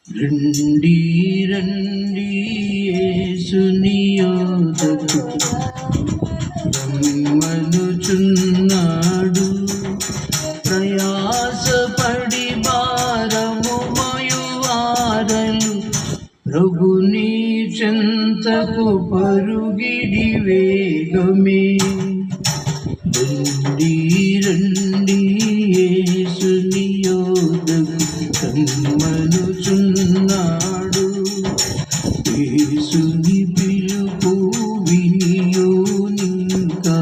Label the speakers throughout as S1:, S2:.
S1: రండి రండి యేసుని యొద్దకు రమ్మనుచున్నాడు. ప్రయాసపడి భారము మోయువారలు ప్రభుని చెంతకు పరుగిడి వేగమే. రండి రండి యేసుని యొద్దకు రమ్మనుచున్నాడు. యేసుని పిలుపు వినియోనింకా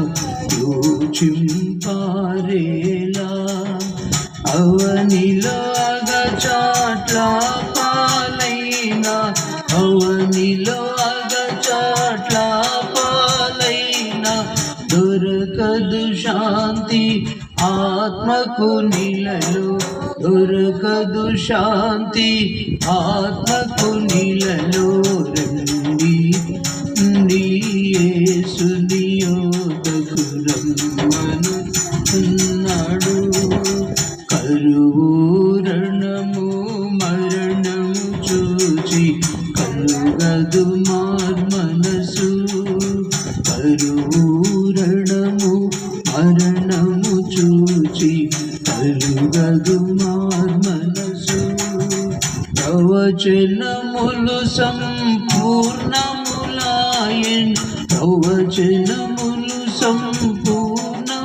S1: యోచింపారేలా. అవనిలో అగచాట్ల పాలైన, అవనిలో అగచాట్ల పాలైన దొరకదు శాంతి ఆత్మకు నీలలో. దొరకదు శాంతి ఆత్మకు నీలలో. రండి రండి యేసుని యొద్దకు రమ్మనుచున్నాడు. కరువు రణము మరణము చూచి కలుగదు మార్మనసు. కరువు రణము మరణము చూచి కలుగదు మార్మనసు. ప్రవచనములు సంపూర్ణములాయన్, ప్రవచనములు సంపూర్ణములాయన్.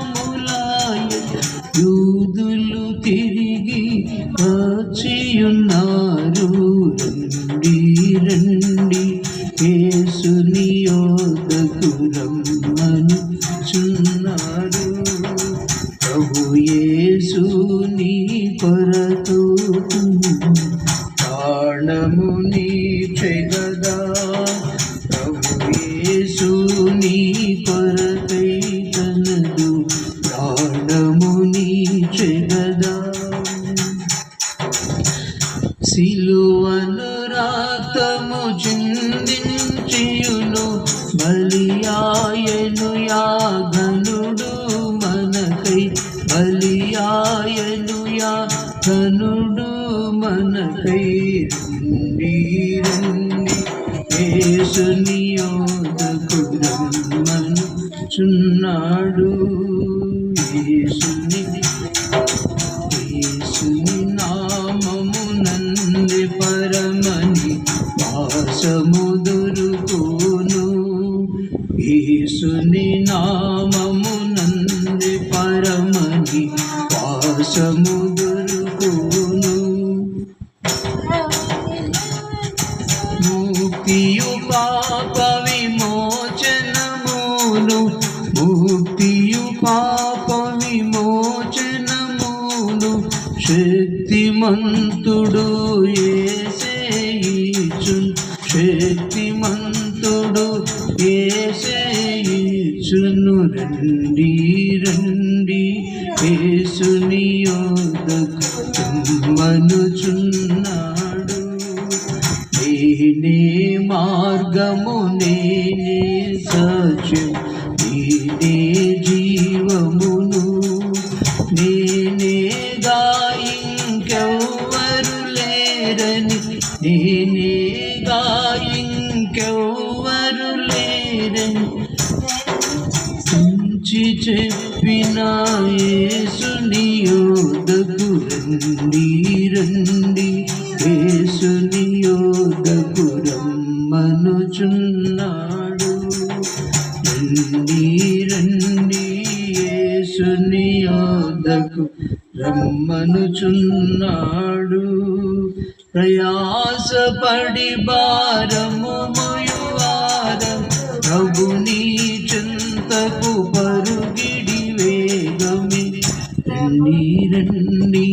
S1: యూదులు తిరిగి వచ్చియున్నారు. రండి రండి యేసుని యొద్దకు రమ్మనుచున్నాడు. ప్రభు యేసు నీ కొరకు ప్రాణము నీచెగదా. ప్రభు యేసు నీ కొరకై తనదు ప్రాణము నీచెగదా. సిలువను రక్తము చిందించియును బలియాయను యాగనుడు మనకై. బలియాయను యాగనుడు మనకై. రండి రండి యేసుని యొద్దకు రమ్మనుచున్నాడు. యేసుని నామమునందే పరమని వాసము దొరుకును. యేసుని నామమునందే పరమని వాసము దొరుకును. ముక్తియు పాప విమోచనమును, ముక్తియు పాప విమోచనమును శక్తిమంతుడు యేసే ఇచ్చును. శక్తిమంతుడు యేసే ఇచ్చును. రండి రండి యేసుని యొద్దకు రమ్మనుచున్నాడు. నేనే మార్గము నేనే సత్యం నేనే జీవమును. నేనేగా ఇంకెవ్వరు లేరని, నేనేగా ఇంకెవ్వరు లేరని చెప్పిన యేసుని యొద్దకు రండి రండి యేసుని యొద్దకు రమ్మనుచున్నాడు. రండి రండి యేసుని యొద్దకు రమ్మనుచున్నాడు. ప్రయాసపడి భారము మోయువారలు ప్రభుని చెంతకు పరుగిడి వేగమే. రండి రండి